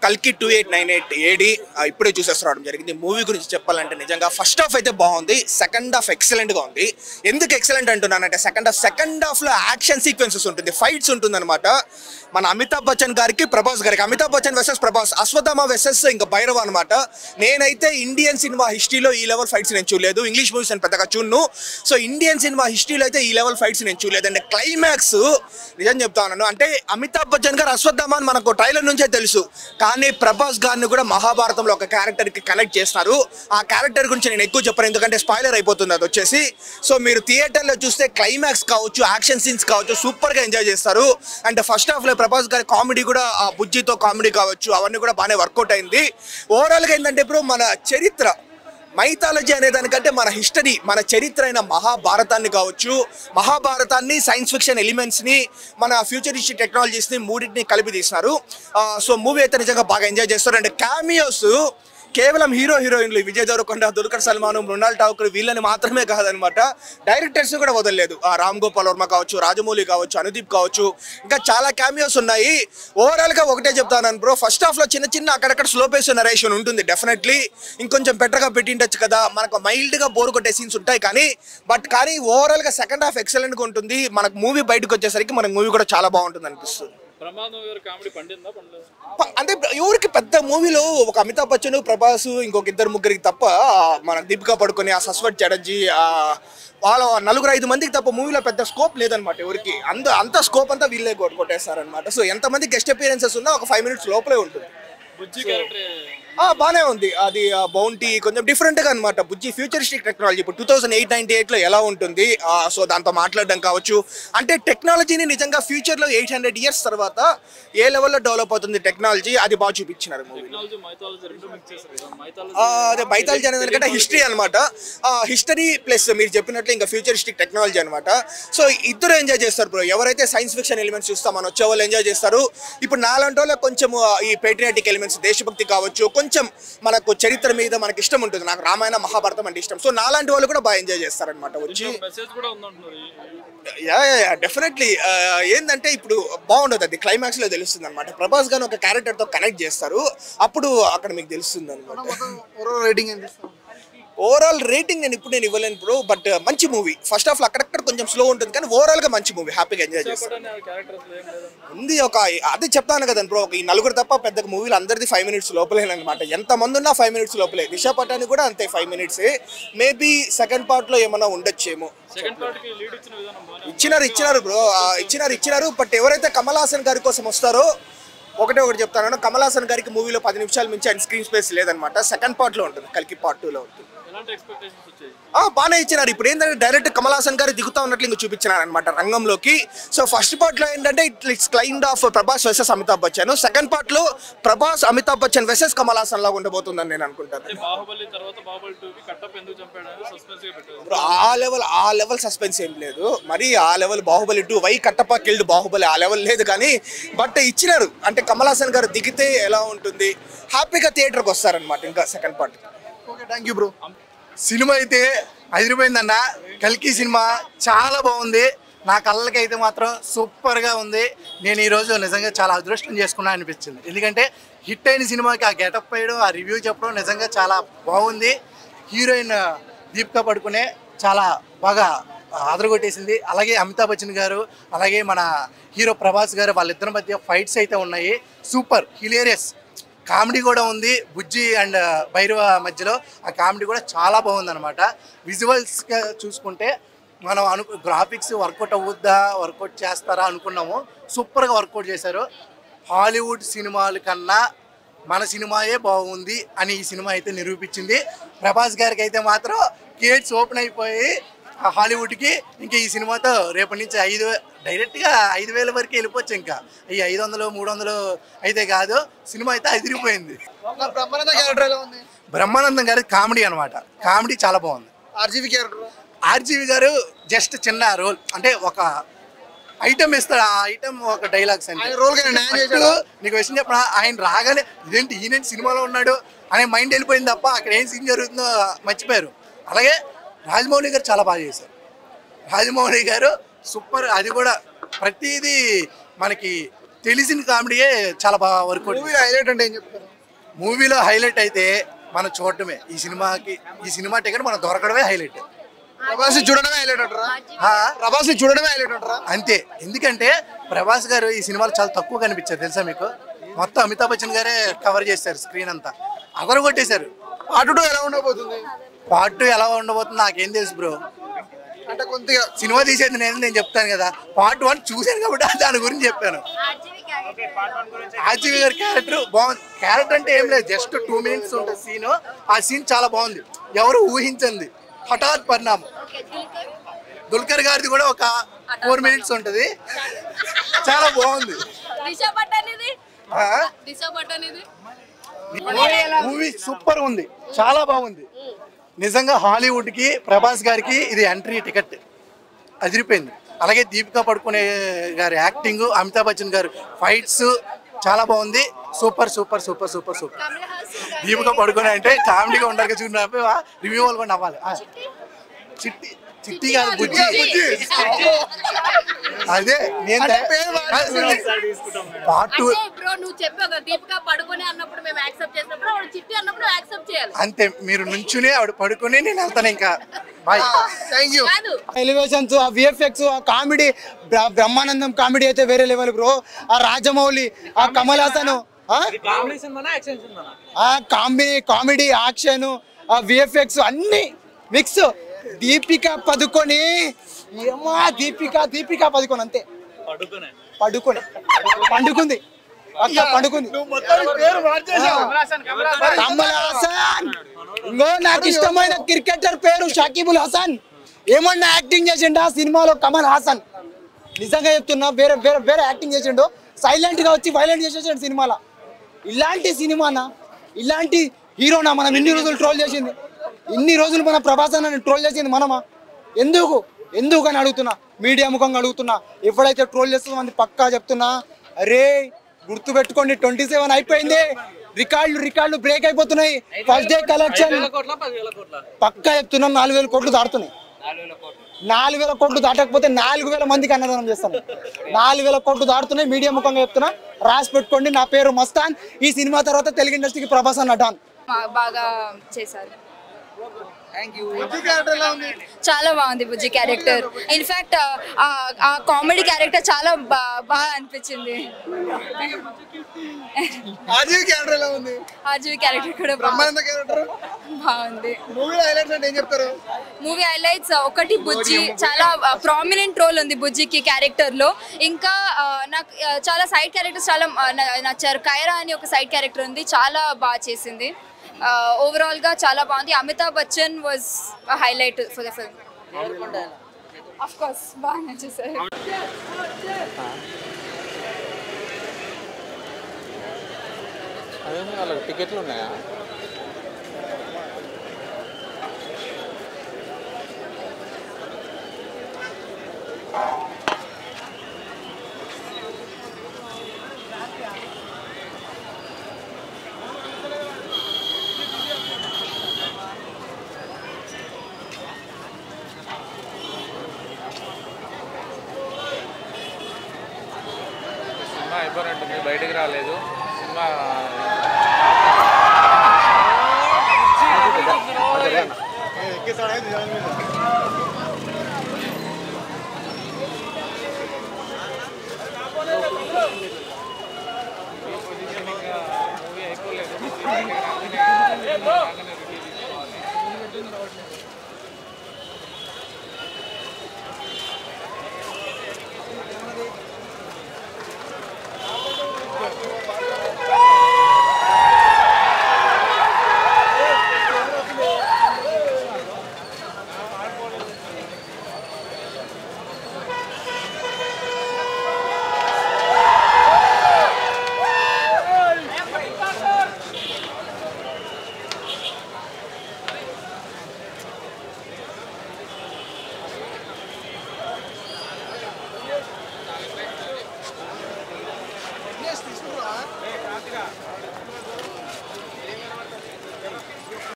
కల్కి 2898 ఏడి ఇప్పుడే చూసేసి రావడం జరిగింది. మూవీ గురించి చెప్పాలంటే నిజంగా ఫస్ట్ హాఫ్ అయితే బాగుంది, సెకండ్ హాఫ్ ఎక్సలెంట్గా ఉంది. ఎందుకు ఎక్సలెంట్ అంటున్నానంటే సెకండ్ హాఫ్లో యాక్షన్ సీక్వెన్సెస్ ఉంటుంది, ఫైట్స్ ఉంటుంది అనమాట. మన అమితాబ్ బచ్చన్ గారికి ప్రభాస్ గారికి, అమితాబ్ బచ్చన్ వర్సెస్ ప్రభాస్, అశ్వత్థామ వర్సెస్ ఇంకా భైరవ అనమాట. నేనైతే ఇండియన్ సినిమా హిస్టరీలో ఈ లెవెల్ ఫైట్స్ నేను చూడలేదు. ఇంగ్లీష్ మూవీస్ నేను పెద్దగా చూడను. సో ఇండియన్ సినిమా హిస్టరీలో అయితే ఈ లెవెల్ ఫైట్స్ నేను చూడలేదు. అంటే క్లైమాక్స్ నిజం చెప్తా ఉన్నాను. అంటే అమితాబ్ బచ్చన్ గారు అశ్వత్థామ అని మనకు ట్రైలర్ నుంచే తెలుసు, కానీ ప్రభాస్ గారిని కూడా మహాభారతంలో ఒక క్యారెక్టర్కి కనెక్ట్ చేస్తున్నారు. ఆ క్యారెక్టర్ గురించి నేను ఎక్కువ చెప్పను, ఎందుకంటే స్పాయిలర్ అయిపోతుంది అది వచ్చేసి. సో మీరు థియేటర్లో చూస్తే క్లైమాక్స్ కావచ్చు, యాక్షన్ సీన్స్ కావచ్చు, సూపర్గా ఎంజాయ్ చేస్తారు. అండ్ ఫస్ట్ హాఫ్లో ప్రభాస్ గారి కామెడీ కూడా, ఆ బుజ్జితో కామెడీ కావచ్చు, అవన్నీ కూడా బాగానే వర్కౌట్ అయింది. ఓవరాల్గా ఏంటంటే ఇప్పుడు మన చరిత్ర, మైథాలజీ అనే దానికంటే మన హిస్టరీ, మన చరిత్ర అయిన మహాభారతాన్ని కావచ్చు, మహాభారతాన్ని సైన్స్ ఫిక్షన్ ఎలిమెంట్స్ని, మన ఫ్యూచరిస్టిక్ టెక్నాలజీస్ని మూడింటిని కలిపి తీసినారు. సో మూవీ అయితే నిజంగా బాగా ఎంజాయ్ చేస్తారు. అండ్ క్యామియోస్ కేవలం హీరోయిన్లు విజయ్ దేవరకొండ, దుల్కర్ సల్మాన్, మృణాల్ ఠాకూర్ వీళ్ళని మాత్రమే కాదనమాట, డైరెక్టర్స్ కూడా వదలలేదు. రామ్ గోపాల్ వర్మ కావచ్చు, రాజమౌళి కావచ్చు, అనుదీప్ కావచ్చు, ఇంకా చాలా క్యామియోస్ ఉన్నాయి. ఓవరాల్గా ఒకటే చెప్తాను బ్రో, ఫస్ట్ హాఫ్లో చిన్న అక్కడక్కడ స్లో పేస్ నరేషన్ ఉంటుంది డెఫినెట్లీ. ఇంకొంచెం బెటర్గా పెట్టిండొచ్చు కదా, మనకు మైల్డ్గా బోర్ కొట్టే సీన్స్ ఉంటాయి, కానీ ఓవరాల్గా సెకండ్ హాఫ్ ఎక్సలెంట్గా ఉంటుంది. మనకు మూవీ బయటకు వచ్చేసరికి మనకు మూవీ కూడా చాలా బాగుంటుంది అనిపిస్తుంది. అంటే ఎవరికి పెద్ద మూవీలో ఒక అమితాబ్ బచ్చన్, ప్రభాస్, ఇంకొక ఇద్దరు ముగ్గురికి తప్ప, మన దీపికా పడుకొని, ఆ సస్వత్ చటర్జీ, వాళ్ళ 4-5 మందికి తప్ప మూవీలో పెద్ద స్కోప్ లేదనమాట ఎవరికి. అంత స్కోప్ అంతా వీళ్ళే కొట్టేస్తారనమాట. సో ఎంతమంది గెస్ట్ అపియరెన్సెస్ ఉన్నా ఒక 5 minutes లోపలే ఉంటుంది. బాగానే ఉంది. అది బౌంటీ కొంచెం డిఫరెంట్గా అనమాట. బుజ్జి ఫ్యూచరిస్టిక్ టెక్నాలజీ ఇప్పుడు 2098-98లో ఎలా ఉంటుంది, సో దాంతో మాట్లాడడం కావచ్చు. అంటే టెక్నాలజీని నిజంగా ఫ్యూచర్లో 800 years తర్వాత ఏ లెవెల్లో డెవలప్ అవుతుంది టెక్నాలజీ, అది బాగా చూపించినారు మూవీలో. అదే మైథాలజీ అనేది ఎందుకంటే హిస్టరీ అనమాట. హిస్టరీ ప్లస్ మీరు చెప్పినట్లు ఇంకా ఫ్యూచరిస్టిక్ టెక్నాలజీ అనమాట. సో ఇద్దరు ఎంజాయ్ చేస్తారు బ్రో. ఎవరైతే సైన్స్ ఫిక్షన్ ఎలిమెంట్స్ చూస్తామని వచ్చే వాళ్ళు ఎంజాయ్ చేస్తారు. ఇప్పుడు నాలాంటి వాళ్ళు కొంచెం ఈ పేట్రియాటిక్ ఎలిమెంట్స్, దేశభక్తి కావచ్చు, కొంచెం మనకు చరిత్ర మీద మనకి ఇష్టం ఉంటుంది. నాకు రామాయణ, మహాభారతం అంటే ఇష్టం. సో నాలాంటి వాళ్ళు కూడా బాగా ఎంజాయ్ చేస్తారనమాట వచ్చి. డెఫినెట్లీ ఏంటంటే ఇప్పుడు బాగుండదు, అది క్లైమాక్స్లో తెలుస్తుంది అనమాట. ప్రభాస్ గారిని ఒక క్యారెక్టర్తో కనెక్ట్ చేస్తారు, అప్పుడు అక్కడ మీకు తెలుస్తుంది అనమాట. ఓవరాల్ రేటింగ్ నేను ఇవ్వలేను బ్రో, బట్ మంచి మూవీ. ఫస్ట్ హాఫ్లో అక్కడక్కడ కొంచెం స్లో ఉంటుంది, కానీ ఓవరాల్గా మంచి మూవీ, హ్యాపీగా ఎంజాయ్ చేస్తాను. ఉంది అదే చెప్తాను కదా బ్రో, ఈ నలుగురు తప్ప పెద్ద మూవీలు అందరిది 5 minutes లోపలేనమాట. ఎంతమంది ఉన్నా 5 minutes లోపలే. దిశా పటాని కూడా అంతే 5 minutes. మేబీ సెకండ్ పార్ట్లో ఏమైనా ఉండొచ్చేమో. ఇచ్చినారు బ్రో, ఇచ్చినారు. బట్ ఎవరైతే కమల్ హాసన్ గారి కోసం వస్తారో ఒకటి చెప్తాను, కమల్ హాసన్ గారికి మూవీలో 10 నిమిషాల మించి ఆయన స్క్రీన్ స్పేస్ లేదనమాట. సెకండ్ పార్ట్లో ఉంటుంది, కల్కి పార్ట్ 2లో ఉంటుంది. బాగానే ఇచ్చినారు. ఇప్పుడు ఏంటంటే డైరెక్ట్ కమల్ హాసన్ గారు దిగుతా ఉన్నట్లు ఇంకా చూపించినారు అనమాట రంగంలోకి. సో ఫస్ట్ పార్ట్లో ఏంటంటే it's kind of Prabhas versus Amitabh Bachchan. Second పార్ట్లో ప్రభాస్, అమితాబ్ బచ్చన్ వర్సెస్ కమల్ హాసన్ లాగా ఉండబోతుందని నేను అనుకుంటాను. ఆ లెవెల్ సస్పెన్స్ ఏం లేదు మరి. ఆ level Baahubali 2 why Kattappa killed Baahubali ఆ లెవెల్ లేదు, కానీ బట్ ఇచ్చినారు. అంటే కమల్ హాసన్ గారు దిగితే ఎలా ఉంటుంది, హ్యాపీగా థియేటర్కి వస్తారనమాట ఇంకా second part. Okay, thank you bro. Cinema అయితే అదిరిపోయిందన్న. కల్కి సినిమా చాలా బాగుంది. నా కళ్ళకి అయితే మాత్రం సూపర్గా ఉంది. నేను ఈరోజు నిజంగా చాలా అదృష్టం చేసుకున్నా అనిపించింది. ఎందుకంటే హిట్ అయిన సినిమాకి ఆ గెటప్ వేయడం, ఆ రివ్యూ చెప్పడం నిజంగా చాలా బాగుంది. హీరోయిన్ దీపికా పడుకునే చాలా బాగా అదరగొట్టేసింది. అలాగే అమితాబ్ బచ్చన్ గారు, అలాగే మన హీరో ప్రభాస్ గారు, వాళ్ళిద్దరి మధ్య ఫైట్స్ అయితే ఉన్నాయి. సూపర్ హిలేరియస్ కామెడీ కూడా ఉంది. బుజ్జి అండ్ భైరవ మధ్యలో ఆ కామెడీ కూడా చాలా బాగుందన్నమాట. విజువల్స్గా చూసుకుంటే మనం గ్రాఫిక్స్ వర్కౌట్ అవుద్దా, వర్కౌట్ చేస్తారా అనుకున్నాము. సూపర్గా వర్కౌట్ చేశారు. హాలీవుడ్ సినిమాల కన్నా మన సినిమాయే బాగుంది అని ఈ సినిమా అయితే నిరూపించింది. ప్రభాస్ గారికి అయితే మాత్రం గేట్స్ ఓపెన్ అయిపోయి హాలీవుడ్కి ఇంకా ఈ సినిమాతో రేపటి నుంచి డైరెక్ట్గా 5,000 వరకు వెళ్ళిపోవచ్చు. ఇంకా ఈ 500, 300 అయితే కాదు. సినిమా అయితే అదిరిపోయింది. బ్రహ్మానందం గారి కామెడీ అనమాట. కామెడీ చాలా బాగుంది. ఆర్జీవి గారు జస్ట్ చిన్న రోల్, అంటే ఒక ఐటమ్ ఇస్తాడు, ఆ ఐటమ్ ఒక డైలాగ్స్ అంటే నీకు విషయం చెప్పిన ఆయన రాగానే ఇదేంటి ఈయన సినిమాలో ఉన్నాడు అనే మైండ్ వెళ్ళిపోయింది తప్ప అక్కడ ఏం సీన్ జరుగుతుందో మర్చిపోయారు. అలాగే రాజమౌళి గారు చాలా బాగా చేశారు. రాజమౌళి గారు సూపర్. అది కూడా ప్రతిదీ మనకి తెలిసిన కామెడీయే చాలా బాగా వర్క్. మూవీ హైలైట్ అంటే ఏం చెప్తారు? మూవీలో హైలైట్ అయితే మనం చూడటమే, ఈ సినిమా టికెట్ మనం దొరకడమే హైలైట్. ప్రభాస్ చూడడమే హైలైట్ అంటారా? ప్రభాస్ చూడడమే హైలైట్ అంటారా? అంతే. ఎందుకంటే ప్రభాస్ గారు ఈ సినిమాలో చాలా తక్కువ కనిపించారు తెలుసా మీకు. మొత్తం అమితాబ్ బచ్చన్ గారే కవర్ చేశారు స్క్రీన్ అంతా, అదర కొట్టేశారు. పార్ట్ 2 ఎలా ఉండబోతుంది? పార్ట్ 2 ఎలా ఉండబోతుంది నాకేం తెలుసు బ్రో. అంటే కొద్దిగా సినిమా తీసేది నేను చెప్తాను కదా. పార్ట్ 1 చూశాను కాబట్టి దాని గురించి చెప్పాను. ఆర్జీవి గారి క్యారెక్టర్ బాగుంది. క్యారెక్టర్ అంటే ఏం లేదు, జస్ట్ 2 minutes ఉంటుంది సీన్. ఆ సీన్ చాలా బాగుంది, ఎవరు ఊహించింది హఠాత్ పరిణామం. దుల్కర్ గారిది కూడా ఒక 4 minutes ఉంటుంది, చాలా బాగుంది. మూవీ సూపర్ ఉంది, చాలా బాగుంది. నిజంగా హాలీవుడ్ కి ప్రభాస్ గారికి ఇది ఎంట్రీ టికెట్, అదిరిపోయింది. అలాగే దీపికా పడుకునే గారి యాక్టింగ్, అమితాబ్ బచ్చన్ గారు ఫైట్స్ చాలా బాగుంది. Super super super super super. Deepika పడుకునే అంటే కామెడీగా ఉండాలి, చూడ రివ్యూ వాళ్ళు కూడా నవ్వాలి. చిట్టి కాదు, బుజ్జి. అదే నేను పార్ట్ 2 అంతే. మీరు నుంచునే ఆవిడ పడుకుని నేను వెళ్తాను ఇంకా. Bye, thank you. ఎలివేషన్స్, ఆ విఎఫ్ఎక్స్, ఆ కామెడీ, బ్రహ్మానందం కామెడీ అయితే వేరే లెవెల్ బ్రో. ఆ రాజమౌళి, ఆ కమల్ హాసన్, ఆ కామెడీ, యాక్షన్, ఆ విఎఫ్ఎక్స్ అన్ని మిక్స్. దీపిక పదుకొని ఏమా, దీపిక పదుకొని అంతే పండుకుంది అక్క, పండుకుంది. కమల్ హాసన్. ఇంకో నాకు ఇష్టమైన క్రికెటర్ పేరు షకీబుల్ హసన్. ఏమన్నా యాక్టింగ్ చేసిండు ఆ సినిమాలో కమల్ హాసన్. నిజంగా చెప్తున్నా, వేరే వేరే వేరే యాక్టింగ్ చేసిండు. సైలెంట్ గా వచ్చి వైలెంట్ చేసేసాడు సినిమాలో. ఇలాంటి సినిమానా, ఇలాంటి హీరోనా మనం ఇన్ని రోజులు ట్రోల్ చేసింది? ఇన్ని రోజులు మన ప్రభాస్ అన్న ట్రోల్ చేసింది మనమా? ఎందుకు అని అడుగుతున్నా, మీడియా ముఖంగా అడుగుతున్నా. ఎప్పుడైతే ట్రోల్ చేస్తుందో మంది పక్కా చెప్తున్నా, అరే గుర్తు పెట్టుకోండి, 27 అయిపోయింది. రికార్డులు బ్రేక్ అయిపోతున్నాయి. ఫస్ట్ డే కలెక్షన్ పక్కా చెప్తున్నా 4,000 కోట్లు దాటుతున్నాయి. 4,000 కోట్లు దాటకపోతే 4,000 మందికి అన్నదానం చేస్తాను. 4,000 కోట్లు దాటుతున్నాయి. మీడియా ముఖంగా చెప్తున్నా, రాసి పెట్టుకోండి. నా పేరు మస్తాన్. ఈ సినిమా తర్వాత తెలుగు ఇండస్ట్రీకి ప్రభాస్ అన్న డాన్. బాగా చేశారు. చాలా బాగుంది బుజ్జి క్యారెక్టర్. ఇన్ఫాక్ట్ ఆ కామెడీ క్యారెక్టర్ చాలా బాగా అనిపించింది. ఆర్జీవి క్యారెక్టర్ ఎలా ఉంది? ఆర్జీవి క్యారెక్టర్ కూడా బ్రహ్మానంద క్యారెక్టర్ బాగుంది. మూవీ హైలైట్స్ అంటే ఏం చెప్తారు? మూవీ హైలైట్స్ ఒకటి, బుజ్జి చాలా ప్రామినెంట్ రోల్ ఉంది బుజ్జికి క్యారెక్టర్ లో. ఇంకా నాకు చాలా సైడ్ క్యారెక్టర్స్ చాలా నచ్చారు. కైరా అని ఒక సైడ్ క్యారెక్టర్ ఉంది, చాలా బాగా చేసింది. ఓవరాల్ గా చాలా బాగుంది. Amitabh Bachchan was highlight for the film. Of course బాగా నచ్చేసారు. అదే వాళ్ళకి టికెట్లు ఉన్నాయా? సినిమా అయిపోయినట్టుంది, బయటికి రాలేదు సినిమా. మూవీ అయిపోలేదు.